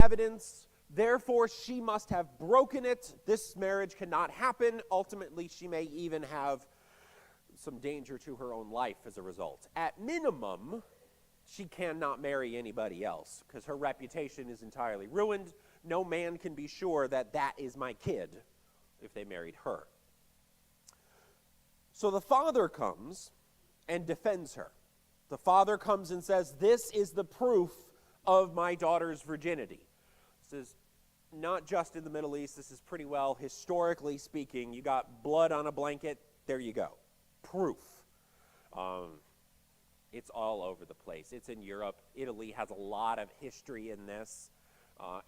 evidence. Therefore, she must have broken it. This marriage cannot happen. Ultimately, she may even have some danger to her own life as a result. At minimum, she cannot marry anybody else because her reputation is entirely ruined. No man can be sure that that is my kid if they married her. So the father comes and defends her. The father comes and says, this is the proof of my daughter's virginity. This is not just in the Middle East. This is pretty well, historically speaking. You got blood on a blanket, there you go. Proof. It's all over the place. It's in Europe. Italy has a lot of history in this,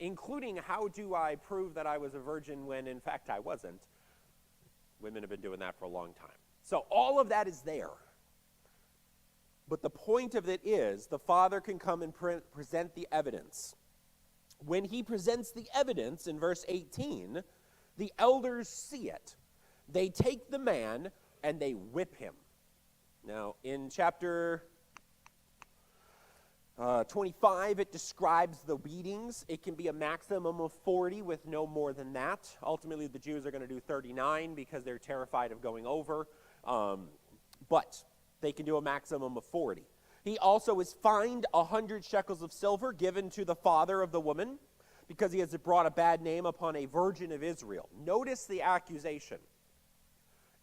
including how do I prove that I was a virgin when in fact I wasn't. Women have been doing that for a long time. So all of that is there. But the point of it is the father can come and present the evidence. When he presents the evidence in verse 18, the elders see it. They take the man and they whip him. Now, in chapter 25, it describes the beatings. It can be a maximum of 40 with no more than that. Ultimately, the Jews are going to do 39 because they're terrified of going over. But they can do a maximum of 40. He also is fined 100 shekels of silver given to the father of the woman because he has brought a bad name upon a virgin of Israel. Notice the accusation.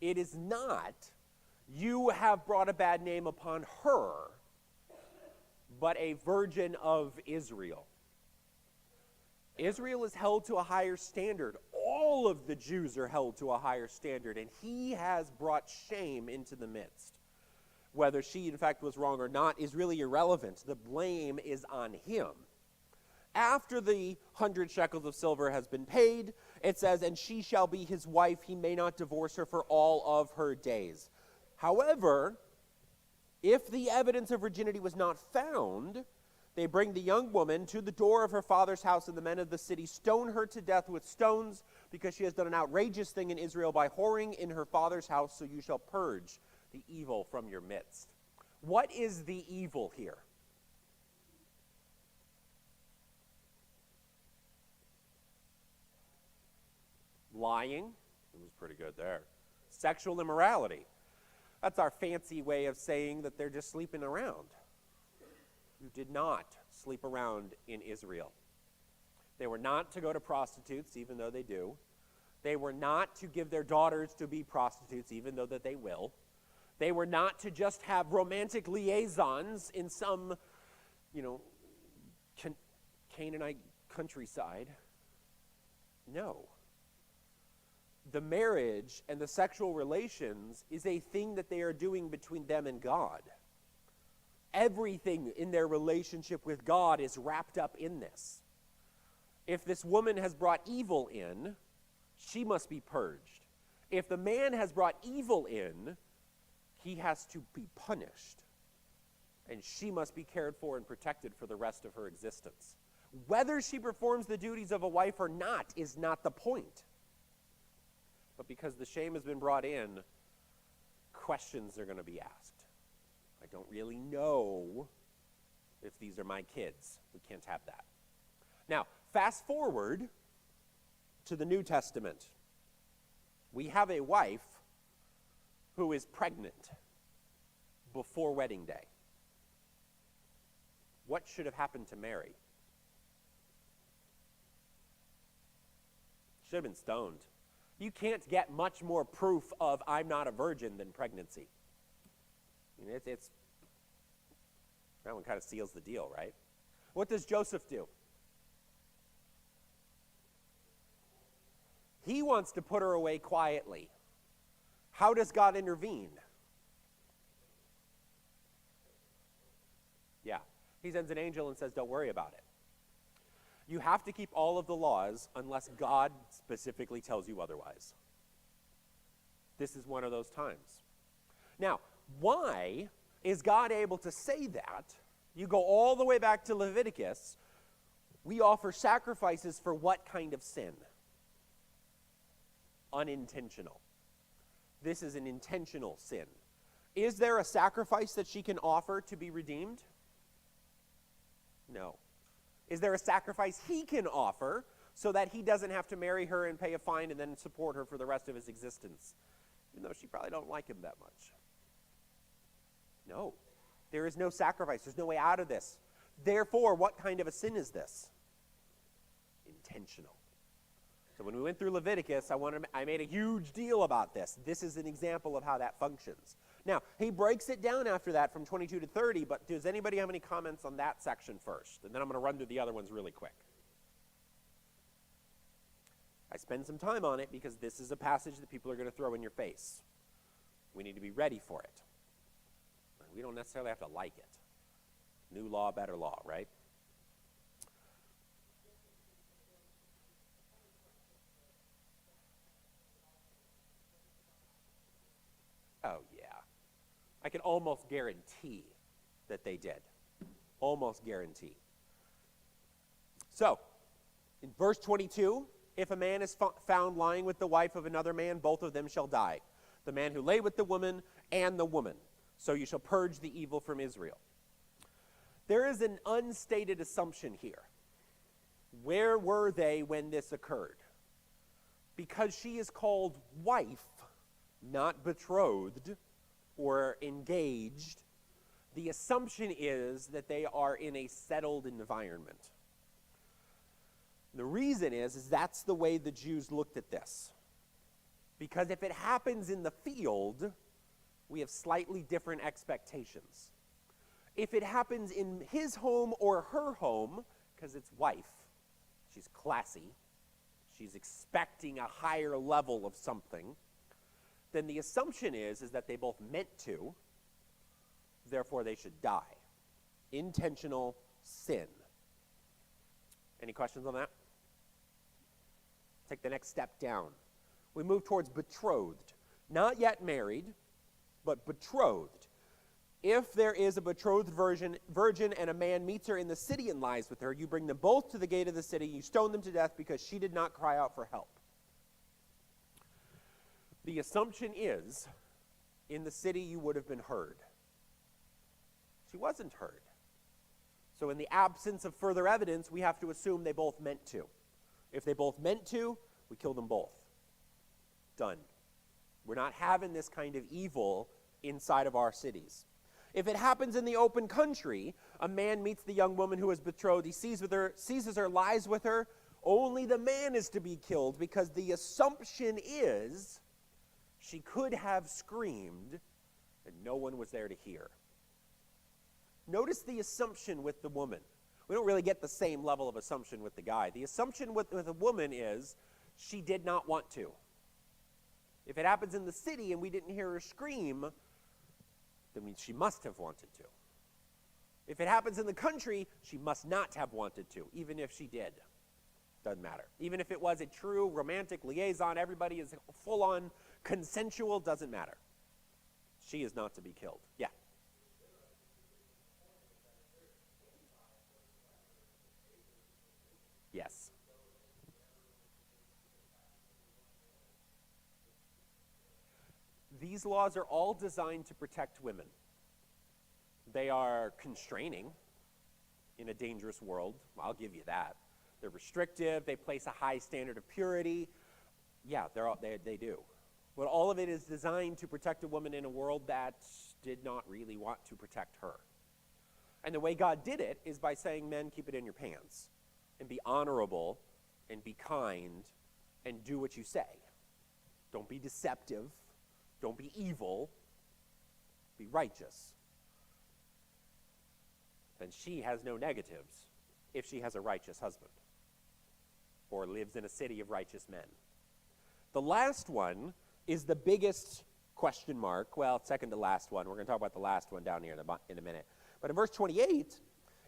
It is not, you have brought a bad name upon her, but a virgin of Israel. Israel is held to a higher standard. All of the Jews are held to a higher standard, and he has brought shame into the midst. Whether she, in fact, was wrong or not is really irrelevant. The blame is on him. After the 100 shekels of silver has been paid, it says, and she shall be his wife. He may not divorce her for all of her days. However, if the evidence of virginity was not found, they bring the young woman to the door of her father's house, and the men of the city stone her to death with stones because she has done an outrageous thing in Israel by whoring in her father's house, so you shall purge the evil from your midst. What is the evil here? Lying. It was pretty good there. Sexual immorality. That's our fancy way of saying that they're just sleeping around. You did not sleep around in Israel. They were not to go to prostitutes, even though they do. They were not to give their daughters to be prostitutes, even though that they will. They were not to just have romantic liaisons in some, Canaanite countryside. No. The marriage and the sexual relations is a thing that they are doing between them and God. Everything in their relationship with God is wrapped up in this. If this woman has brought evil in, she must be purged. If the man has brought evil in, he has to be punished. And she must be cared for and protected for the rest of her existence. Whether she performs the duties of a wife or not is not the point. But because the shame has been brought in, questions are going to be asked. I don't really know if these are my kids. We can't have that. Now, fast forward to the New Testament. We have a wife who is pregnant before wedding day. What should have happened to Mary? Should have been stoned. You can't get much more proof of I'm not a virgin than pregnancy. It's that one kind of seals the deal, right? What does Joseph do? He wants to put her away quietly. How does God intervene? Yeah, he sends an angel and says, don't worry about it. You have to keep all of the laws unless God specifically tells you otherwise. This is one of those times. Now, why is God able to say that? You go all the way back to Leviticus. We offer sacrifices for what kind of sin? Unintentional. This is an intentional sin. Is there a sacrifice that she can offer to be redeemed? No. Is there a sacrifice he can offer so that he doesn't have to marry her and pay a fine and then support her for the rest of his existence? Even though she probably don't like him that much. No. There is no sacrifice. There's no way out of this. Therefore, what kind of a sin is this? Intentional. So when we went through Leviticus, I made a huge deal about this. This is an example of how that functions. Now, he breaks it down after that from 22 to 30, but does anybody have any comments on that section first? And then I'm going to run through the other ones really quick. I spend some time on it because this is a passage that people are going to throw in your face. We need to be ready for it. We don't necessarily have to like it. New law, better law, right? Oh, yeah. I can almost guarantee that they did. Almost guarantee. So, in verse 22, if a man is found lying with the wife of another man, both of them shall die. The man who lay with the woman and the woman. So you shall purge the evil from Israel. There is an unstated assumption here. Where were they when this occurred? Because she is called wife, not betrothed or engaged, the assumption is that they are in a settled environment. The reason is that's the way the Jews looked at this. Because if it happens in the field, we have slightly different expectations. If it happens in his home or her home, because it's wife, she's classy, she's expecting a higher level of something, then the assumption is that they both meant to, therefore they should die. Intentional sin. Any questions on that? Take the next step down. We move towards betrothed. Not yet married, but betrothed. If there is a betrothed virgin and a man meets her in the city and lies with her, you bring them both to the gate of the city, you stone them to death because she did not cry out for help. The assumption is, in the city you would have been heard. She wasn't heard. So in the absence of further evidence, we have to assume they both meant to. If they both meant to, we kill them both. Done. We're not having this kind of evil inside of our cities. If it happens in the open country, a man meets the young woman who is betrothed, he seizes her, lies with her, only the man is to be killed because the assumption is she could have screamed and no one was there to hear. Notice the assumption with the woman. We don't really get the same level of assumption with the guy. The assumption with a woman is she did not want to. If it happens in the city and we didn't hear her scream, then she must have wanted to. If it happens in the country, she must not have wanted to, even if she did. Doesn't matter. Even if it was a true romantic liaison, everybody is full-on consensual, doesn't matter. She is not to be killed. Yeah. Yes. These laws are all designed to protect women. They are constraining in a dangerous world. I'll give you that. They're restrictive. They place a high standard of purity. Yeah, they do. But all of it is designed to protect a woman in a world that did not really want to protect her. And the way God did it is by saying, men, keep it in your pants and be honorable and be kind and do what you say. Don't be deceptive. Don't be evil. Be righteous. Then she has no negatives if she has a righteous husband or lives in a city of righteous men. The last one is the biggest question mark. Well, second to last one. We're going to talk about the last one down here in a minute. But in verse 28,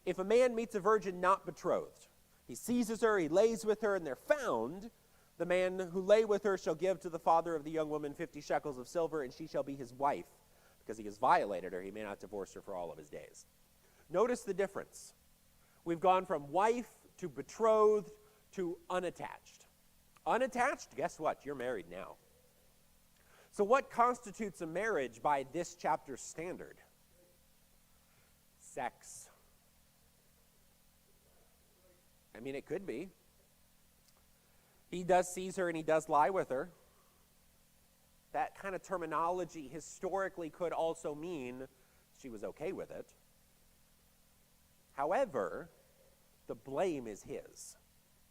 if a man meets a virgin not betrothed, he seizes her, he lays with her, and they're found, the man who lay with her shall give to the father of the young woman 50 shekels of silver, and she shall be his wife. Because he has violated her, he may not divorce her for all of his days. Notice the difference. We've gone from wife to betrothed to unattached. Unattached, guess what? You're married now. So what constitutes a marriage by this chapter's standard? Sex. I mean, it could be. He does seize her and he does lie with her. That kind of terminology historically could also mean she was okay with it. However, the blame is his,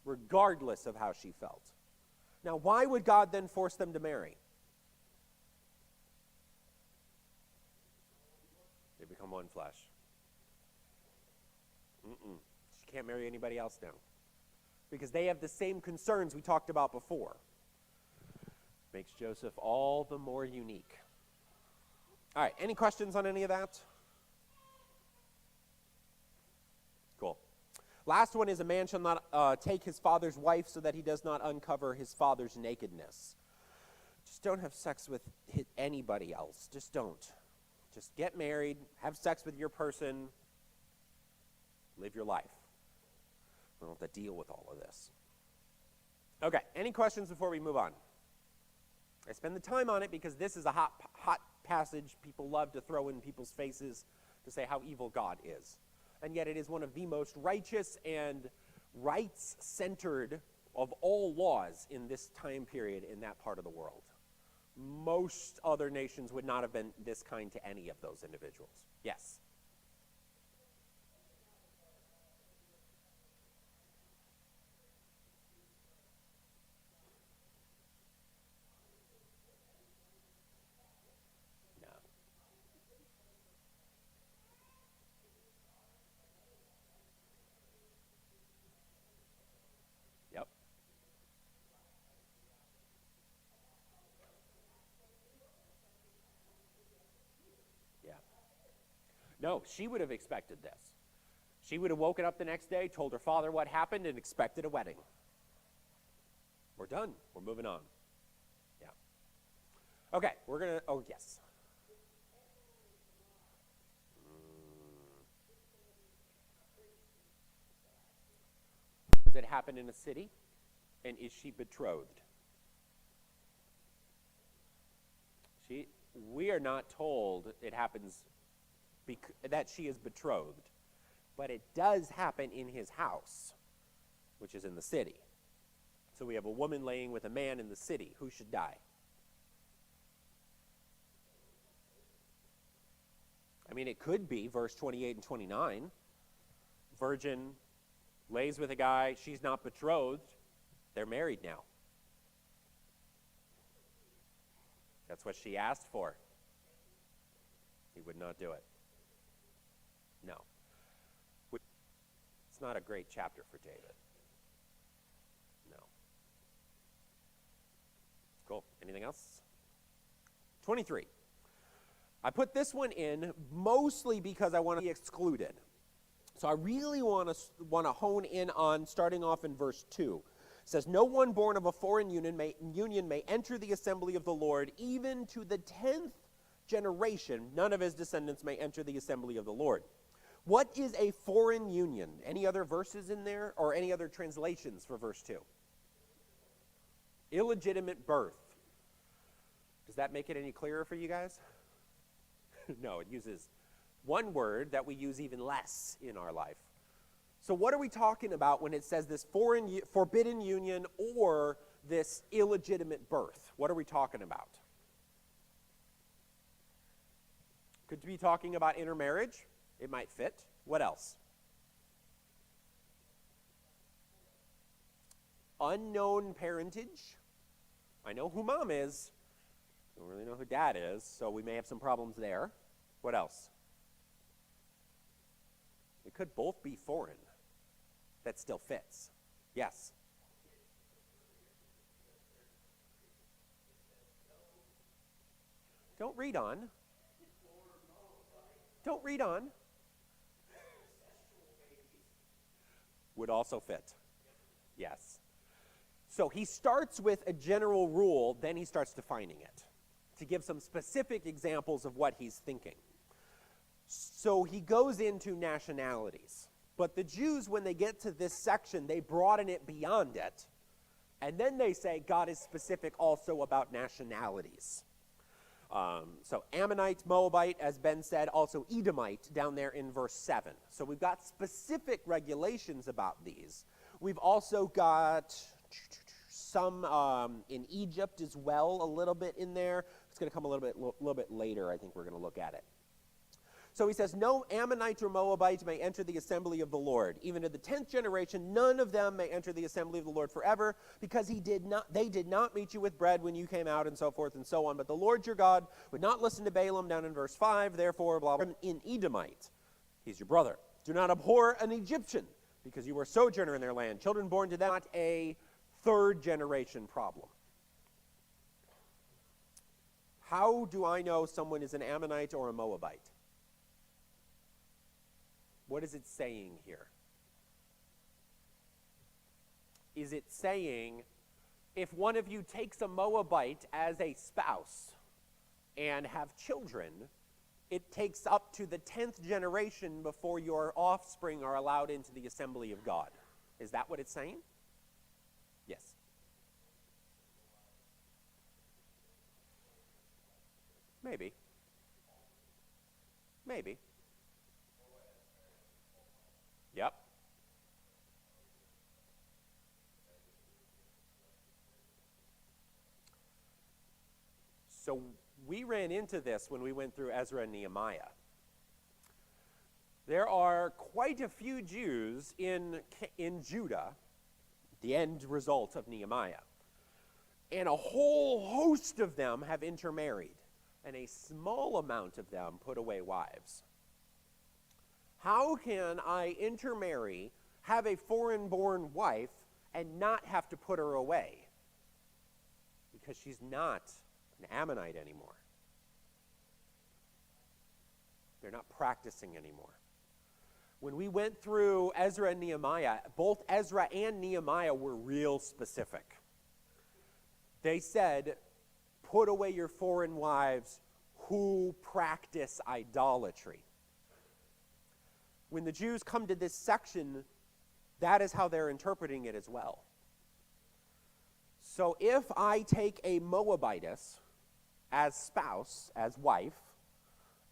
regardless of how she felt. Now, why would God then force them to marry? They become one flesh. She can't marry anybody else now, because they have the same concerns we talked about before. Makes Joseph all the more unique. All right, any questions on any of that? Cool. Last one is, a man shall not take his father's wife so that he does not uncover his father's nakedness. Just don't have sex with anybody else. Just don't. Just get married, have sex with your person, live your life. We don't have to deal with all of this. Okay, any questions before we move on? I spend the time on it because this is a hot passage people love to throw in people's faces to say how evil God is. And yet it is one of the most righteous and rights-centered of all laws in this time period in that part of the world. Most other nations would not have been this kind to any of those individuals. Yes? No. Yep. Yeah. No, she would have expected this. She would have woken up the next day, told her father what happened, and expected a wedding. We're done. We're moving on. Yeah. Okay, we're going to, oh, yes. Does it happen in a city? And is she betrothed? We are not told it happens that she is betrothed, but it does happen in his house, which is in the city. So we have a woman laying with a man in the city. Who should die? I mean, it could be verse 28 and 29. Virgin lays with a guy. She's not betrothed. They're married now. That's what she asked for. He would not do it. No. It's not a great chapter for David. No. Cool. Anything else? 23. I put this one in mostly because I want to be excluded. So I really want to hone in on starting off in verse 2. It says, no one born of a foreign union may enter the assembly of the Lord, even to the 10th generation. None of his descendants may enter the assembly of the Lord. What is a foreign union? Any other verses in there or any other translations for verse 2? Illegitimate birth. Does that make it any clearer for you guys? No, it uses one word that we use even less in our life. So what are we talking about when it says this forbidden union or this illegitimate birth? What are we talking about? Could be talking about intermarriage. It might fit. What else? Unknown parentage. I know who mom is. Don't really know who dad is, so we may have some problems there. What else? It could both be foreign. That still fits. Yes? Don't read on. Don't read on. Would also fit. Yes. So he starts with a general rule, then he starts defining it to give some specific examples of what he's thinking. So he goes into nationalities. But the Jews, when they get to this section, they broaden it beyond it. And then they say God is specific also about nationalities. So Ammonite, Moabite, as Ben said, also Edomite down there in verse 7. So we've got specific regulations about these, We've also got some in Egypt as well, a little bit in there. It's going to come a little bit later. I think we're going to look at it. So he says, no Ammonite or Moabite may enter the assembly of the Lord. Even to the 10th generation, none of them may enter the assembly of the Lord forever, because they did not meet you with bread when you came out, and so forth and so on. But the Lord your God would not listen to Balaam, down in verse 5. Therefore, blah, blah, in Edomite, he's your brother. Do not abhor an Egyptian, because you were sojourner in their land. Children born to them, not a third generation problem. How do I know someone is an Ammonite or a Moabite? What is it saying here? Is it saying, if one of you takes a Moabite as a spouse and have children, it takes up to the 10th generation before your offspring are allowed into the assembly of God? Is that what it's saying? Yes. Maybe. Maybe. Yep. So we ran into this when we went through Ezra and Nehemiah. There are quite a few Jews in Judah, the end result of Nehemiah. And a whole host of them have intermarried, and a small amount of them put away wives. How can I intermarry, have a foreign-born wife, and not have to put her away? Because she's not an Ammonite anymore. They're not practicing anymore. When we went through Ezra and Nehemiah, both Ezra and Nehemiah were real specific. They said, put away your foreign wives who practice idolatry. When the Jews come to this section, that is how they're interpreting it as well. So if I take a Moabitess as spouse, as wife,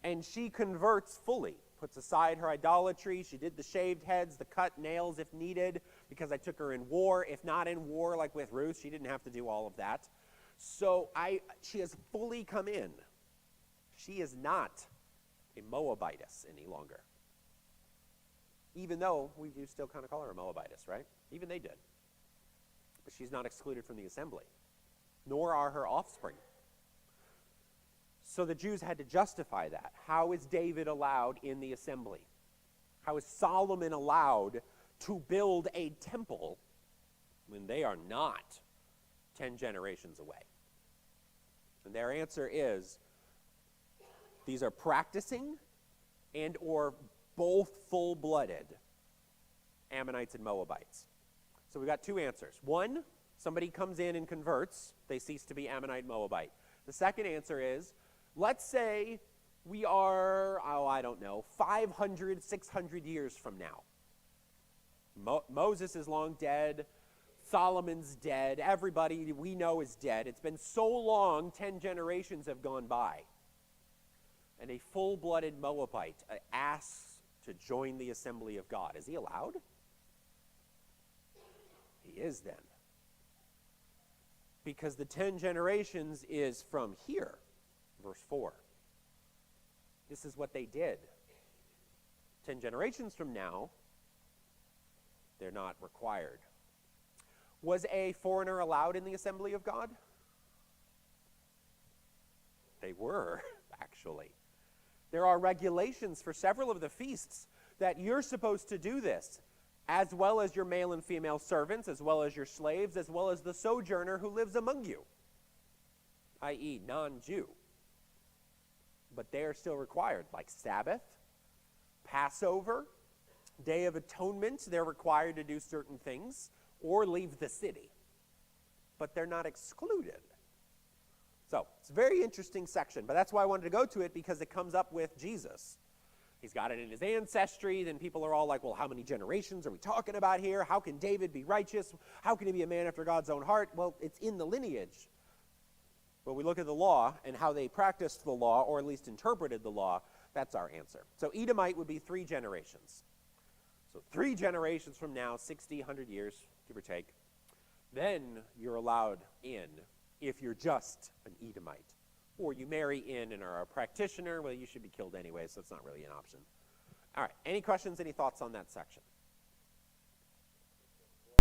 and she converts fully, puts aside her idolatry, she did the shaved heads, the cut nails if needed, because I took her in war. If not in war, like with Ruth, she didn't have to do all of that. So she has fully come in. She is not a Moabitess any longer. Even though we do still kind of call her a Moabitess, right? Even they did. But she's not excluded from the assembly, nor are her offspring. So the Jews had to justify that. How is David allowed in the assembly? How is Solomon allowed to build a temple when they are not 10 generations away? And their answer is, these are practicing and or both full-blooded Ammonites and Moabites. So we've got two answers. One, somebody comes in and converts, they cease to be Ammonite, Moabite. The second answer is, let's say we are, 500, 600 years from now. Moses is long dead. Solomon's dead. Everybody we know is dead. It's been so long, 10 generations have gone by. And a full-blooded Moabite asks to join the assembly of God. Is he allowed? He is then. Because the 10 generations is from here, verse 4. This is what they did. 10 generations from now, they're not required. Was a foreigner allowed in the assembly of God? They were, actually. There are regulations for several of the feasts that you're supposed to do this, as well as your male and female servants, as well as your slaves, as well as the sojourner who lives among you, i.e., non-Jew. But they are still required, like Sabbath, Passover, Day of Atonement. They're required to do certain things or leave the city. But they're not excluded. So it's a very interesting section, but that's why I wanted to go to it, because it comes up with Jesus. He's got it in his ancestry. Then people are all like, well, how many generations are we talking about here? How can David be righteous? How can he be a man after God's own heart? Well, it's in the lineage. But we look at the law and how they practiced the law, or at least interpreted the law. That's our answer. So Edomite would be 3 generations. So 3 generations from now, 60, 100 years, give or take, then you're allowed in if you're just an Edomite. Or you marry in and are a practitioner, well, you should be killed anyway, so it's not really an option. All right, any questions, any thoughts on that section?